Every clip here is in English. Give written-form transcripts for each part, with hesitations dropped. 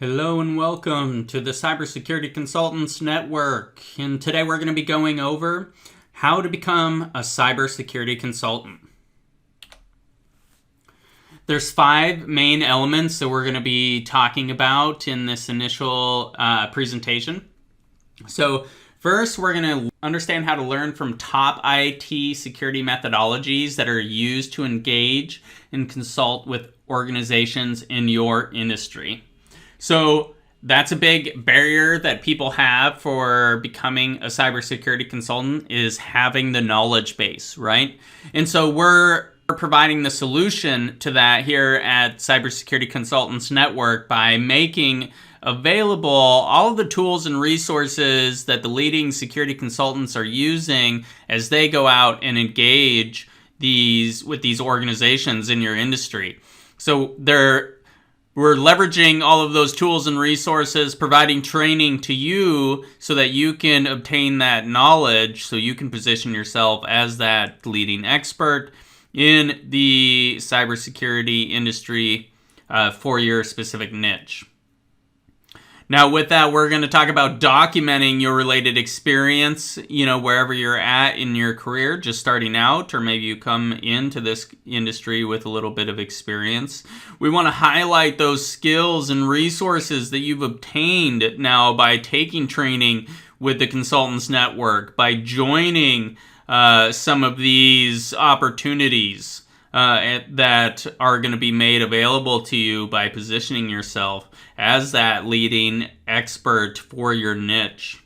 Hello and welcome to the Cybersecurity Consultants Network. And today we're going to be going over how to become a cybersecurity consultant. There's 5 main elements that we're going to be talking about in this initial presentation. So first, we're going to understand how to learn from top IT security methodologies that are used to engage and consult with organizations in your industry. So that's a big barrier that people have for becoming a cybersecurity consultant, is having the knowledge base, right? And so we're providing the solution to that here at Cybersecurity Consultants Network by making available all of the tools and resources that the leading security consultants are using as they go out and engage with these organizations in your industry. So we're leveraging all of those tools and resources, providing training to you so that you can obtain that knowledge, so you can position yourself as that leading expert in the cybersecurity industry for your specific niche. Now, with that, we're going to talk about documenting your related experience, wherever you're at in your career, just starting out, or maybe you come into this industry with a little bit of experience. We want to highlight those skills and resources that you've obtained now by taking training with the Consultants Network, by joining some of these opportunities that are going to be made available to you by positioning yourself as that leading expert for your niche.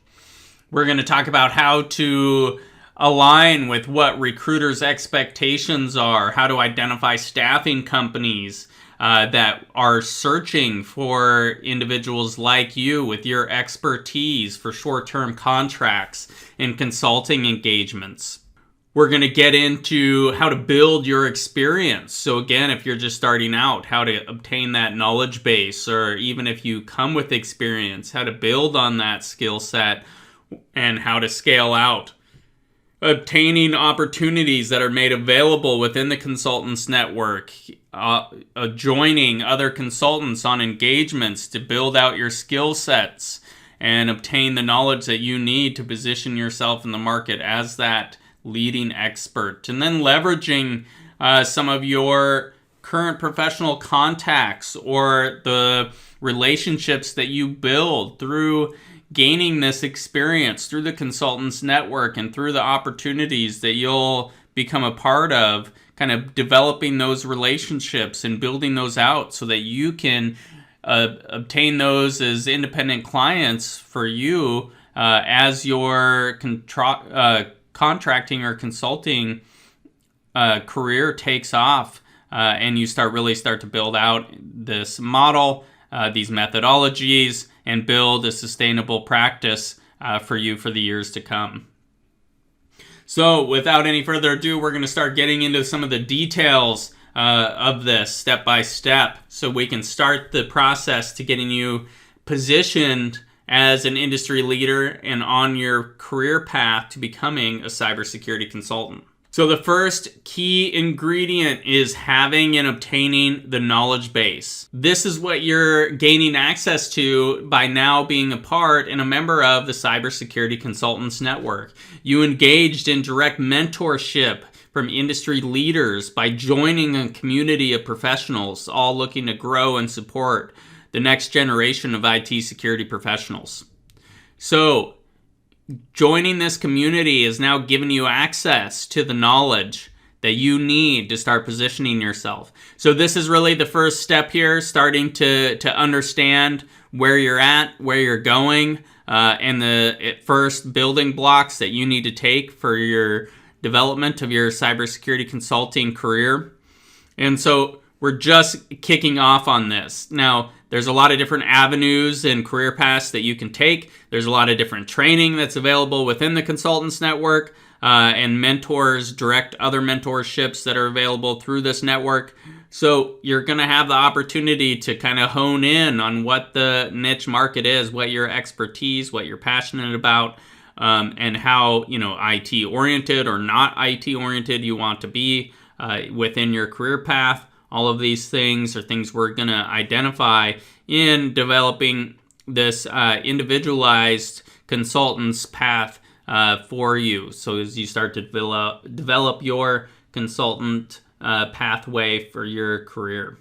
We're going to talk about how to align with what recruiters' expectations are, how to identify staffing companies that are searching for individuals like you with your expertise for short-term contracts and consulting engagements. We're going to get into how to build your experience. So again, if you're just starting out, how to obtain that knowledge base, or even if you come with experience, how to build on that skill set and how to scale out. Obtaining opportunities that are made available within the Consultants Network, joining other consultants on engagements to build out your skill sets and obtain the knowledge that you need to position yourself in the market as that leading expert, and then leveraging some of your current professional contacts or the relationships that you build through gaining this experience through the Consultants Network and through the opportunities that you'll become a part of, kind of developing those relationships and building those out so that you can obtain those as independent clients for you as your contracting or consulting career takes off, and you start to build out this model, these methodologies, and build a sustainable practice for you for the years to come. So without any further ado, we're going to start getting into some of the details of this step by step, so we can start the process to getting you positioned as an industry leader and on your career path to becoming a cybersecurity consultant. So the first key ingredient is having and obtaining the knowledge base. This is what you're gaining access to by now being a part and a member of the Cybersecurity Consultants Network. You engaged in direct mentorship from industry leaders by joining a community of professionals all looking to grow and support the next generation of IT security professionals. So, joining this community is now giving you access to the knowledge that you need to start positioning yourself. So this is really the first step here, starting to understand where you're at, where you're going, and the first building blocks that you need to take for your development of your cybersecurity consulting career. And so we're just kicking off on this. Now, there's a lot of different avenues and career paths that you can take. There's a lot of different training that's available within the Consultants Network, and mentors, direct other mentorships that are available through this network. So you're going to have the opportunity to kind of hone in on what the niche market is, what your expertise, what you're passionate about, and how, IT oriented or not IT oriented you want to be within your career path. All of these things are things we're going to identify in developing this individualized consultant's path for you. So as you start to develop your consultant pathway for your career.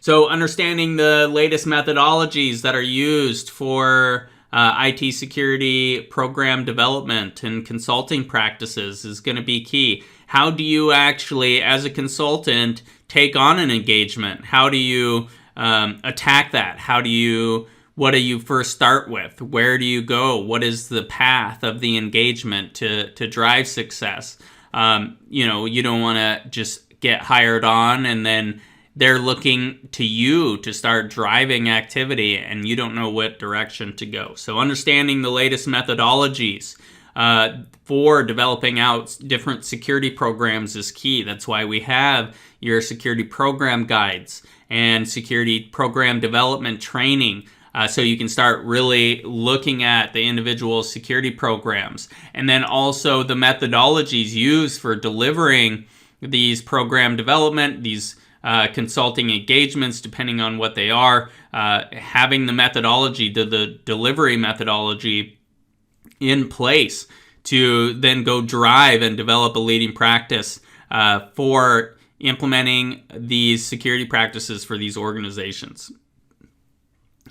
So understanding the latest methodologies that are used for IT security program development and consulting practices is going to be key. How do you actually, as a consultant, take on an engagement? How do you attack that? What do you first start with? Where do you go? What is the path of the engagement to drive success? You don't want to just get hired on and then they're looking to you to start driving activity and you don't know what direction to go. So understanding the latest methodologies for developing out different security programs is key. That's why we have your security program guides and security program development training. So you can start really looking at the individual security programs. And then also the methodologies used for delivering these program development, these consulting engagements, depending on what they are, having the methodology, the delivery methodology in place to then go drive and develop a leading practice for implementing these security practices for these organizations.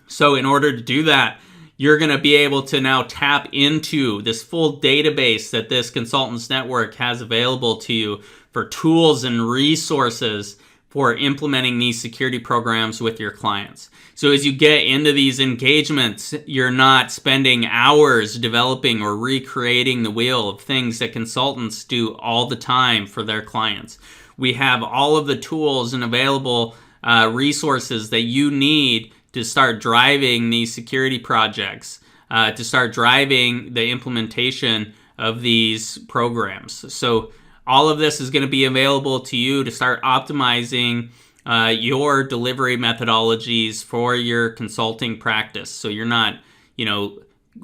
So in order to do that, you're going to be able to now tap into this full database that this consultants network has available to you for tools and resources for implementing these security programs with your clients. So as you get into these engagements, you're not spending hours developing or recreating the wheel of things that consultants do all the time for their clients. We have all of the tools and available resources that you need to start driving these security projects, to start driving the implementation of these programs. So all of this is going to be available to you to start optimizing your delivery methodologies for your consulting practice. So you're not,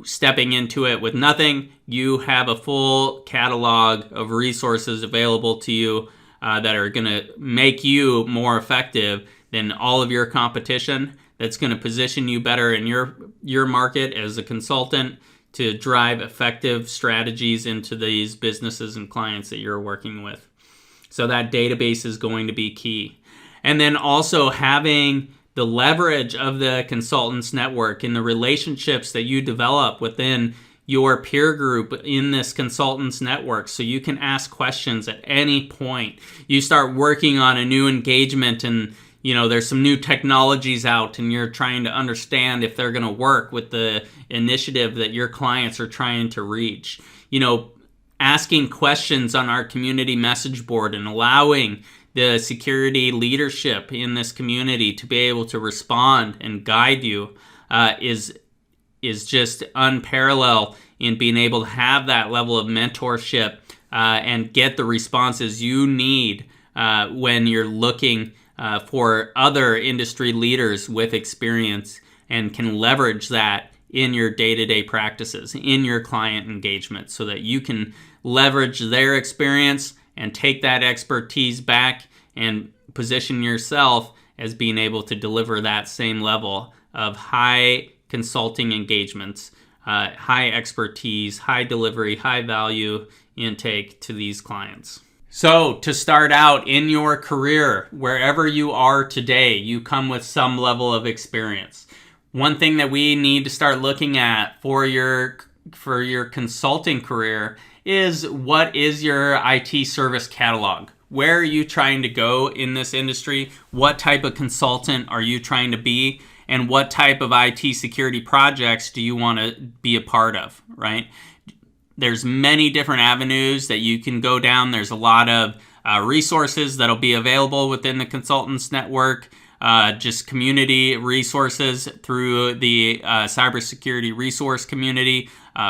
stepping into it with nothing. You have a full catalog of resources available to you that are going to make you more effective than all of your competition. That's going to position you better in your market as a consultant to drive effective strategies into these businesses and clients that you're working with. So that database is going to be key. And then also having the leverage of the consultants network and the relationships that you develop within your peer group in this consultants network, so you can ask questions at any point. You start working on a new engagement and there's some new technologies out and you're trying to understand if they're going to work with the initiative that your clients are trying to reach. Asking questions on our community message board and allowing the security leadership in this community to be able to respond and guide you is just unparalleled in being able to have that level of mentorship and get the responses you need when you're looking for other industry leaders with experience and can leverage that in your day-to-day practices, in your client engagement, so that you can leverage their experience and take that expertise back and position yourself as being able to deliver that same level of high consulting engagements, high expertise, high delivery, high value intake to these clients. So to start out in your career, wherever you are today, you come with some level of experience. One thing that we need to start looking at for your consulting career is, what is your IT service catalog? Where are you trying to go in this industry? What type of consultant are you trying to be? And what type of IT security projects do you want to be a part of, right? There's many different avenues that you can go down. There's a lot of resources that'll be available within the consultants network, just community resources through the cybersecurity resource community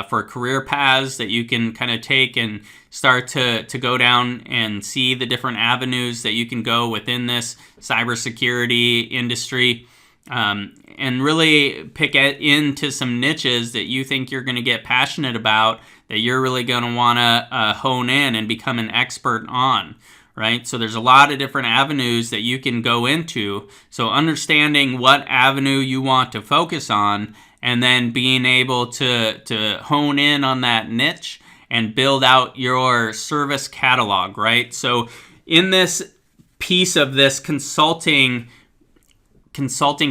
for career paths that you can kind of take and start to go down and see the different avenues that you can go within this cybersecurity industry. And really pick into some niches that you think you're going to get passionate about, that you're really going to want to hone in and become an expert on, right? So there's a lot of different avenues that you can go into. So understanding what avenue you want to focus on, and then being able to hone in on that niche and build out your service catalog, right? So in this piece of this consulting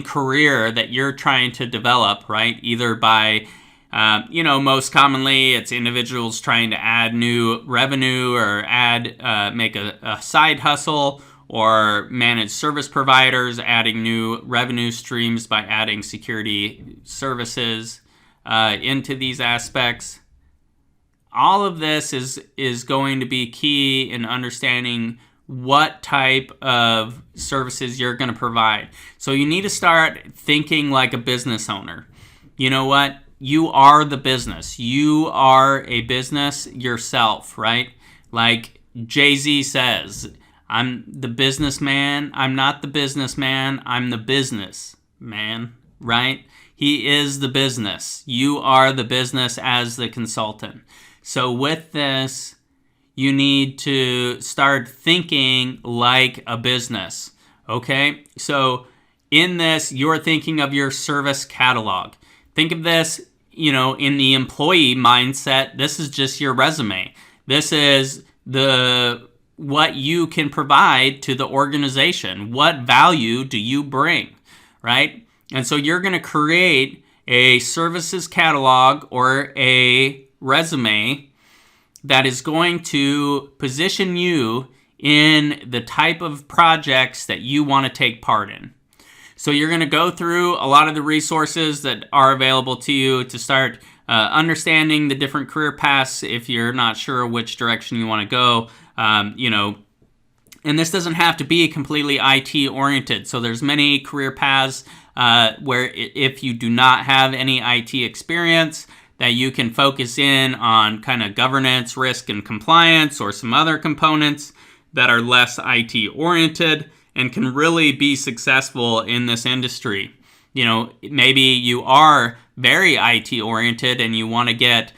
career that you're trying to develop, right? Either by, most commonly it's individuals trying to add new revenue or make a side hustle, or managed service providers adding new revenue streams by adding security services into these aspects. All of this is going to be key in understanding what type of services you're going to provide. So you need to start thinking like a business owner. You know what? You are the business. You are a business yourself, right? Like Jay-Z says, I'm the businessman. I'm not the businessman. I'm the business man, right? He is the business. You are the business as the consultant. So with this, you need to start thinking like a business, okay? So in this, you're thinking of your service catalog. Think of this, in the employee mindset. This is just your resume. This is what you can provide to the organization. What value do you bring, right? And so you're going to create a services catalog or a resume that is going to position you in the type of projects that you want to take part in. So you're going to go through a lot of the resources that are available to you to start understanding the different career paths if you're not sure which direction you want to go. And this doesn't have to be completely IT oriented. So there's many career paths where if you do not have any IT experience, that you can focus in on kind of governance, risk, and compliance, or some other components that are less IT oriented and can really be successful in this industry. Maybe you are very IT oriented and you want to get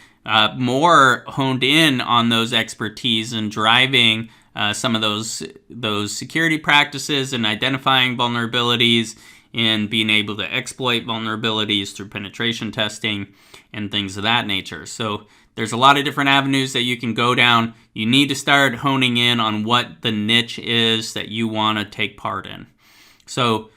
more honed in on those expertise and driving some of those security practices and identifying vulnerabilities and being able to exploit vulnerabilities through penetration testing and things of that nature. So there's a lot of different avenues that you can go down. You need to start honing in on what the niche is that you want to take part in. So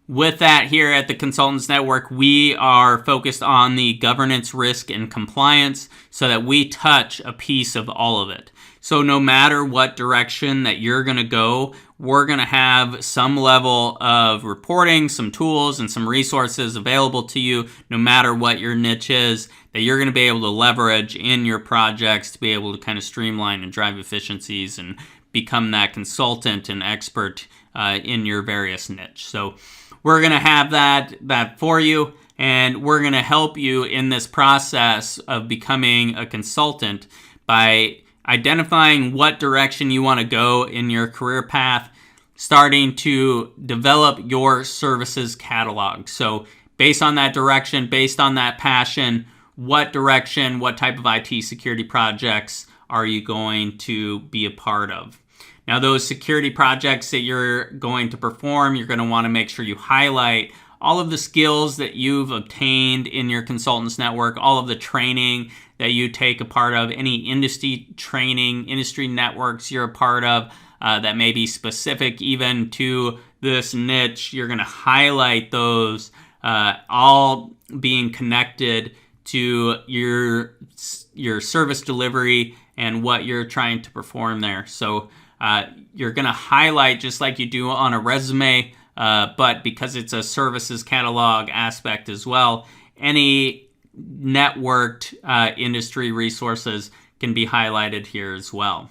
with that, here at the Consultants Network, we are focused on the governance, risk, and compliance so that we touch a piece of all of it. So no matter what direction that you're going to go, we're going to have some level of reporting, some tools, and some resources available to you, no matter what your niche is, that you're going to be able to leverage in your projects to be able to kind of streamline and drive efficiencies and become that consultant and expert in your various niche. So we're going to have that for you, and we're going to help you in this process of becoming a consultant by identifying what direction you want to go in your career path, starting to develop your services catalog. So based on that direction, based on that passion, what direction, what type of IT security projects are you going to be a part of? Now, those security projects that you're going to perform, you're going to want to make sure you highlight all of the skills that you've obtained in your Consultants Network, all of the training that you take a part of, any industry training, industry networks you're a part of that may be specific even to this niche. You're going to highlight those all being connected to your service delivery and what you're trying to perform there. So you're going to highlight just like you do on a resume, but because it's a services catalog aspect as well, any networked industry resources can be highlighted here as well.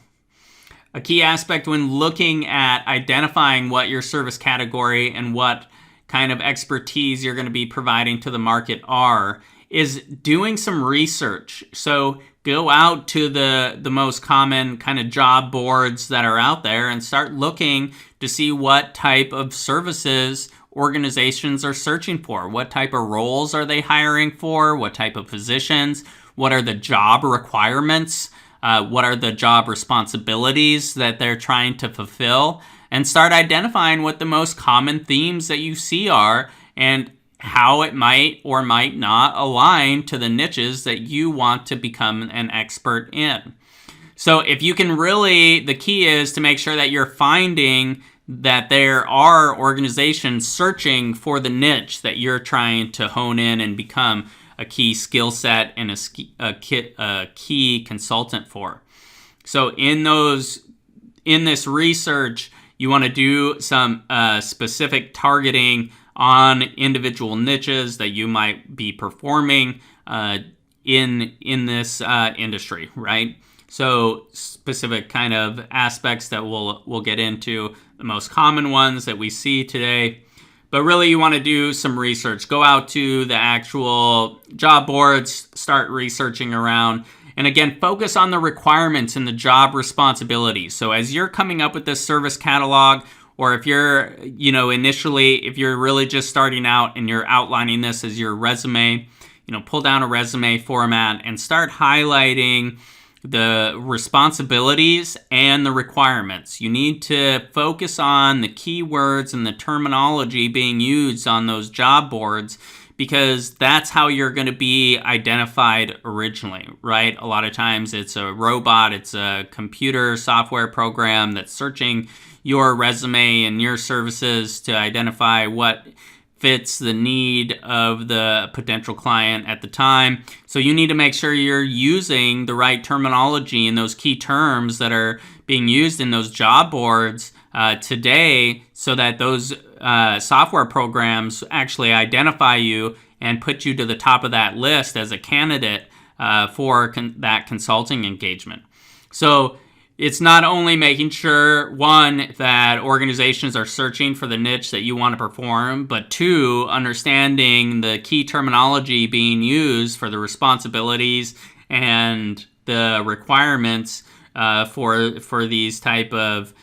A key aspect when looking at identifying what your service category and what kind of expertise you're going to be providing to the market are is doing some research. So go out to the most common kind of job boards that are out there and start looking to see what type of services organizations are searching for. What type of roles are they hiring for? What type of positions? What are the job requirements what are the job responsibilities that they're trying to fulfill, and start identifying what the most common themes that you see are and how it might or might not align to the niches that you want to become an expert in. So if you can really, the key is to make sure that you're finding that there are organizations searching for the niche that you're trying to hone in and become a key skill set and a key consultant for. So in this research, you want to do some specific targeting on individual niches that you might be performing in this industry, right? So specific kind of aspects that we'll get into, the most common ones that we see today. But really you want to do some research. Go out to the actual job boards, start researching around, and again, focus on the requirements and the job responsibilities. So as you're coming up with this service catalog, or if you're, initially, if you're really just starting out and you're outlining this as your resume, pull down a resume format and start highlighting the responsibilities and the requirements. You need to focus on the keywords and the terminology being used on those job boards, because that's how you're going to be identified originally, right? A lot of times it's a robot, it's a computer software program that's searching your resume and your services to identify what fits the need of the potential client at the time. So you need to make sure you're using the right terminology and those key terms that are being used in those job boards today, so that those software programs actually identify you and put you to the top of that list as a candidate for that consulting engagement. So it's not only making sure, one, that organizations are searching for the niche that you want to perform, but two, understanding the key terminology being used for the responsibilities and the requirements for these type of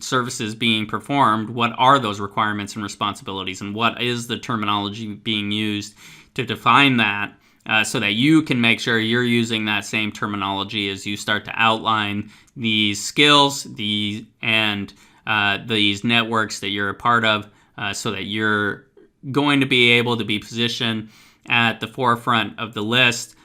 services being performed. What are those requirements and responsibilities, and what is the terminology being used to define that? So that you can make sure you're using that same terminology as you start to outline these skills, these networks that you're a part of, so that you're going to be able to be positioned at the forefront of the list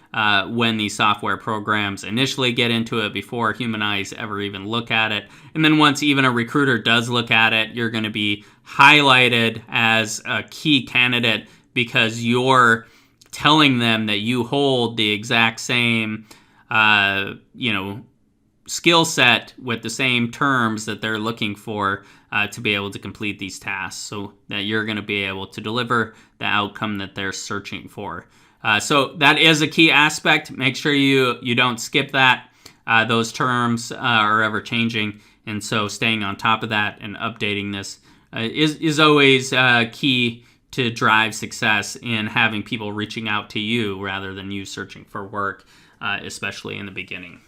when these software programs initially get into it, before human eyes ever even look at it. And then once even a recruiter does look at it, you're going to be highlighted as a key candidate, because you're telling them that you hold the exact same, skill set with the same terms that they're looking for to be able to complete these tasks, so that you're going to be able to deliver the outcome that they're searching for. So that is a key aspect. Make sure you don't skip that. Those terms are ever changing, and so staying on top of that and updating this is always key to drive success in having people reaching out to you rather than you searching for work, especially in the beginning.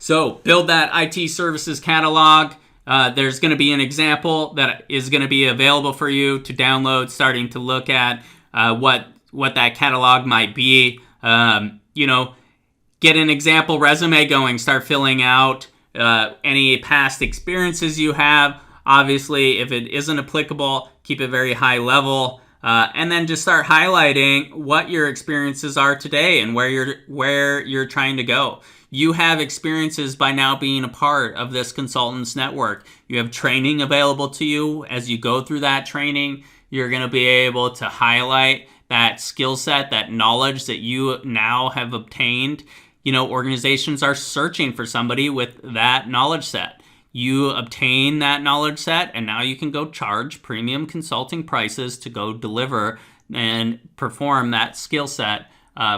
So build that IT services catalog. There's going to be an example that is going to be available for you to download, starting to look at what that catalog might be. Get an example resume going, start filling out any past experiences you have. Obviously, if it isn't applicable, keep it very high level, and then just start highlighting what your experiences are today and where you're trying to go. You have experiences by now being a part of this consultants network. You have training available to you. As you go through that training, you're going to be able to highlight that skill set, that knowledge that you now have obtained. Organizations are searching for somebody with that knowledge set. You obtain that knowledge set, and now you can go charge premium consulting prices to go deliver and perform that skill set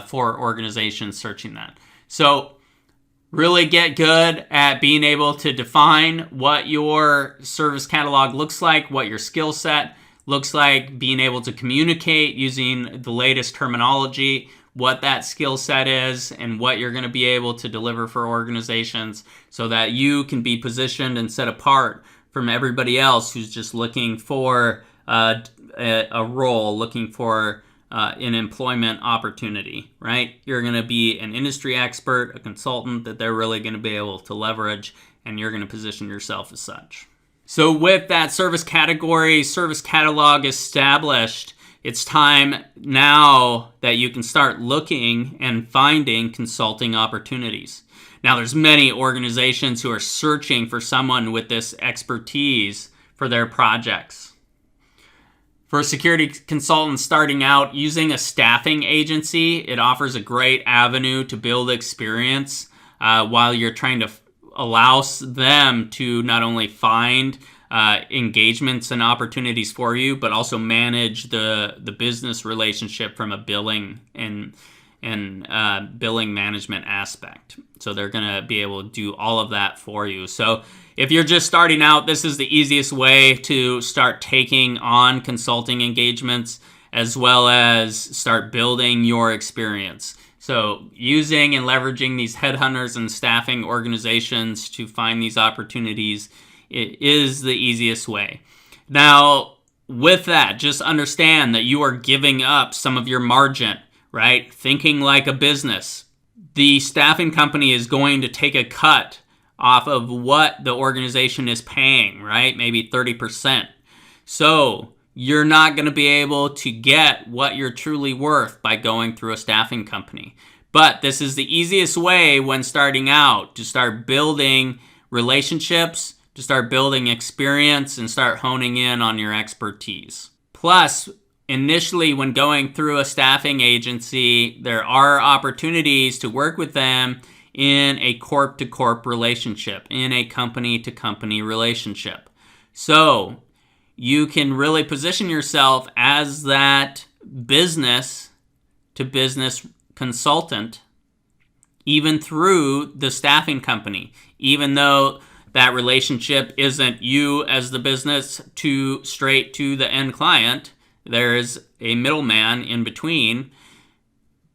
for organizations searching that. So really get good at being able to define what your service catalog looks like, what your skill set looks like, being able to communicate using the latest terminology, what that skill set is, and what you're going to be able to deliver for organizations, so that you can be positioned and set apart from everybody else who's just looking for a role, looking for an employment opportunity, right? You're going to be an industry expert, a consultant that they're really going to be able to leverage, and you're going to position yourself as such. So with that service category, service catalog established, it's time now that you can start looking and finding consulting opportunities. Now, there's many organizations who are searching for someone with this expertise for their projects. For security consultants starting out, using a staffing agency, it offers a great avenue to build experience while you're trying to allow them to not only find engagements and opportunities for you, but also manage the business relationship from a billing and billing management aspect. So they're going to be able to do all of that for you. So if you're just starting out, this is the easiest way to start taking on consulting engagements as well as start building your experience. So using and leveraging these headhunters and staffing organizations to find these opportunities, it is the easiest way. Now, with that, just understand that you are giving up some of your margin, right? Thinking like a business. The staffing company is going to take a cut off of what the organization is paying, right? Maybe 30%. So you're not going to be able to get what you're truly worth by going through a staffing company. But this is the easiest way when starting out to start building relationships, to start building experience, and start honing in on your expertise. Plus, initially when going through a staffing agency, there are opportunities to work with them in a corp-to-corp relationship, in a company-to-company relationship. So you can really position yourself as that business-to-business consultant, even through the staffing company, even though that relationship isn't you as the business straight to the end client. There is a middleman in between,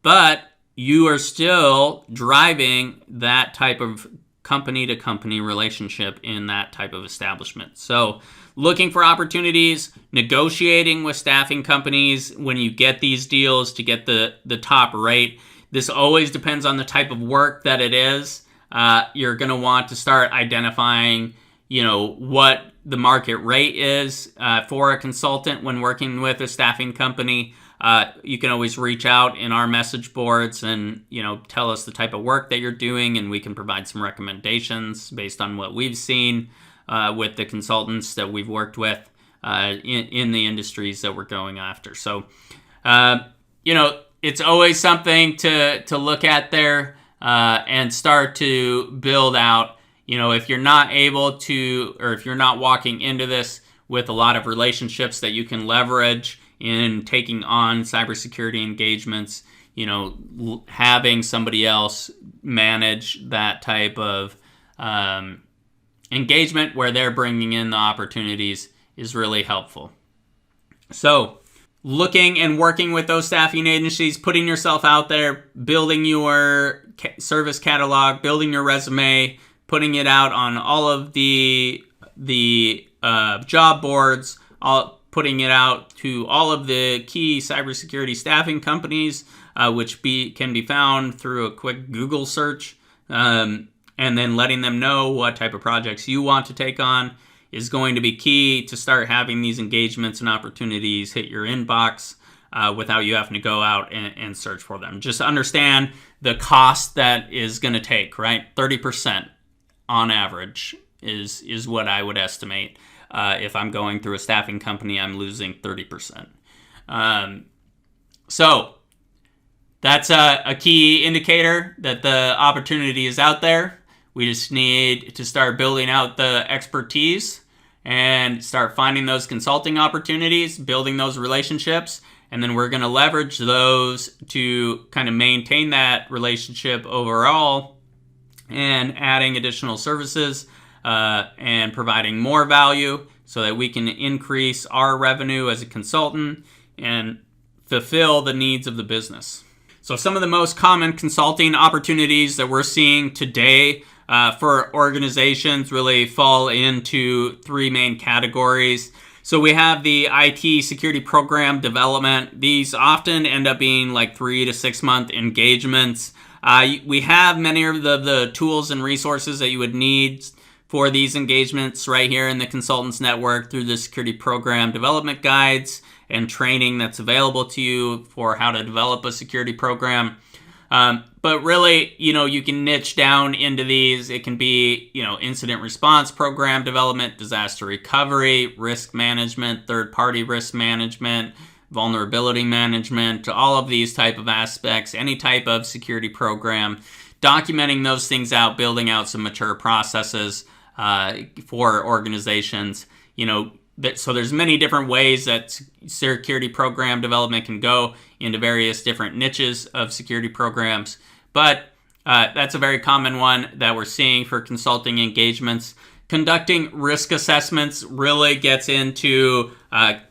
but you are still driving that type of company-to-company relationship in that type of establishment. So looking for opportunities, negotiating with staffing companies when you get these deals to get the top rate. This always depends on the type of work that it is. You're going to want to start identifying, what the market rate is for a consultant when working with a staffing company. You can always reach out in our message boards and, tell us the type of work that you're doing, and we can provide some recommendations based on what we've seen with the consultants that we've worked with in the industries that we're going after. So, it's always something to look at there and start to build out. If you're not able to, or if you're not walking into this with a lot of relationships that you can leverage in taking on cybersecurity engagements, having somebody else manage that type of engagement where they're bringing in the opportunities is really helpful. So looking and working with those staffing agencies, putting yourself out there, building your service catalog, building your resume, putting it out on all of the job boards, putting it out to all of the key cybersecurity staffing companies, which can be found through a quick Google search, and then letting them know what type of projects you want to take on is going to be key to start having these engagements and opportunities hit your inbox without you having to go out and search for them. Just understand the cost that is going to take, right? 30% on average is what I would estimate. If I'm going through a staffing company, I'm losing 30%. So that's a key indicator that the opportunity is out there. We just need to start building out the expertise and start finding those consulting opportunities, building those relationships, and then we're going to leverage those to kind of maintain that relationship overall and adding additional services and providing more value so that we can increase our revenue as a consultant and fulfill the needs of the business. So some of the most common consulting opportunities that we're seeing today for organizations really fall into three main categories. So we have the IT security program development. These often end up being like 3 to 6 month engagements. We have many of the tools and resources that you would need for these engagements right here in the Consultants Network through the security program development guides and training that's available to you for how to develop a security program. But really, you can niche down into these. It can be, incident response program development, disaster recovery, risk management, third-party risk management, vulnerability management, all of these type of aspects, any type of security program, documenting those things out, building out some mature processes for organizations, so there's many different ways that security program development can go into various different niches of security programs. But that's a very common one that we're seeing for consulting engagements. Conducting risk assessments really gets into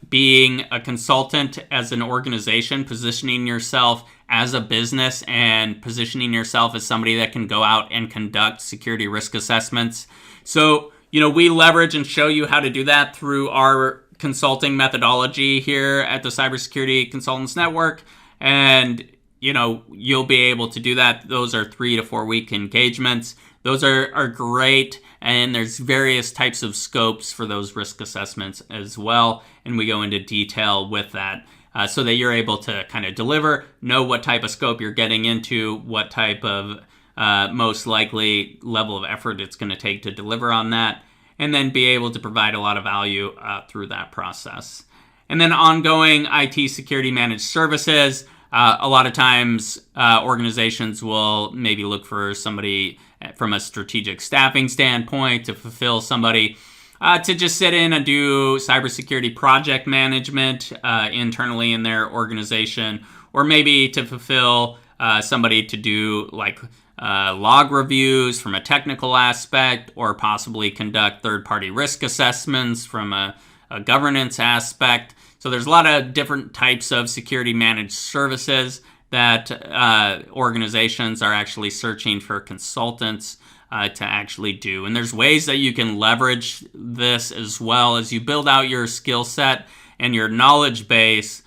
being a consultant as an organization, positioning yourself as a business and positioning yourself as somebody that can go out and conduct security risk assessments. So, we leverage and show you how to do that through our consulting methodology here at the Cybersecurity Consultants Network. And, you'll be able to do that. Those are 3 to 4 week engagements. Those are great. And there's various types of scopes for those risk assessments as well. And we go into detail with that so that you're able to kind of deliver, know what type of scope you're getting into, what type of most likely level of effort it's going to take to deliver on that, and then be able to provide a lot of value through that process. And then ongoing IT security managed services. A lot of times organizations will maybe look for somebody from a strategic staffing standpoint to fulfill somebody to just sit in and do cybersecurity project management internally in their organization, or maybe to fulfill somebody to do like log reviews from a technical aspect, or possibly conduct third-party risk assessments from a governance aspect. So there's a lot of different types of security managed services that organizations are actually searching for consultants to actually do. And there's ways that you can leverage this as well as you build out your skill set and your knowledge base.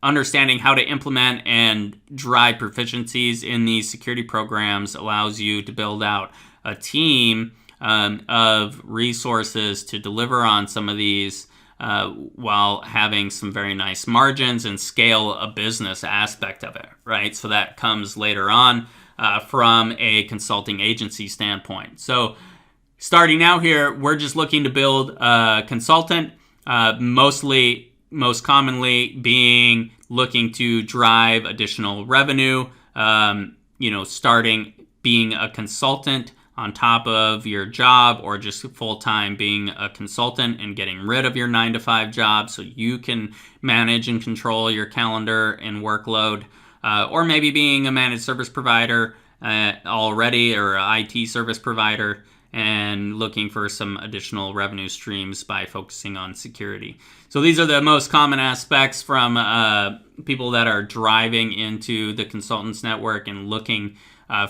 Understanding how to implement and drive proficiencies in these security programs allows you to build out a team of resources to deliver on some of these while having some very nice margins and scale a business aspect of it, right? So that comes later on from a consulting agency standpoint. So starting out here, we're just looking to build a consultant, most commonly being looking to drive additional revenue, starting being a consultant on top of your job, or just full-time being a consultant and getting rid of your 9-to-5 job so you can manage and control your calendar and workload, or maybe being a managed service provider already, or an IT service provider, and looking for some additional revenue streams by focusing on security. So these are the most common aspects from people that are driving into the Consultants Network and looking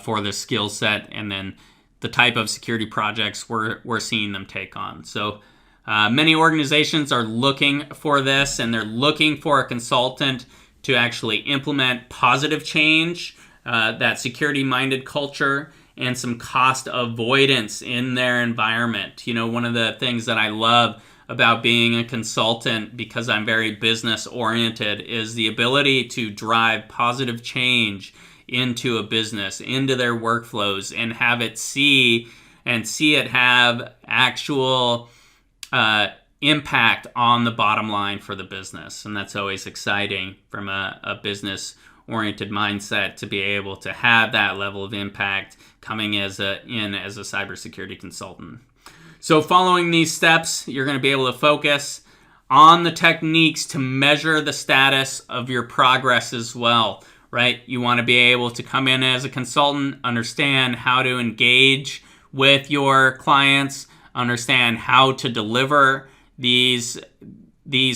for the skill set, and then the type of security projects we're seeing them take on. So many organizations are looking for this, and they're looking for a consultant to actually implement positive change, that security-minded culture, and some cost avoidance in their environment. One of the things that I love about being a consultant, because I'm very business-oriented, is the ability to drive positive change into a business, into their workflows, and have it see it have actual impact on the bottom line for the business. And that's always exciting from a business-oriented mindset, to be able to have that level of impact coming as a cybersecurity consultant. So following these steps, you're going to be able to focus on the techniques to measure the status of your progress as well, right? You want to be able to come in as a consultant, understand how to engage with your clients, understand how to deliver these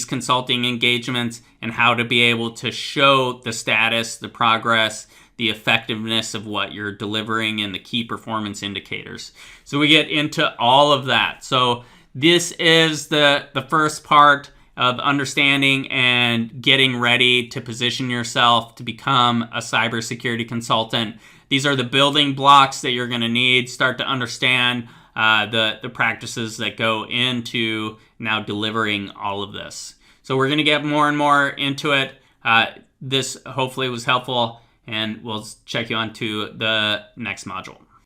consulting engagements, and how to be able to show the status, the progress, the effectiveness of what you're delivering, and the key performance indicators. So we get into all of that. So This is the first part of understanding and getting ready to position yourself to become a cybersecurity consultant. These are the building blocks that you're going to need. Start to understand the practices that go into now delivering all of this. So we're going to get more and more into it. This hopefully was helpful, and we'll check you on to the next module.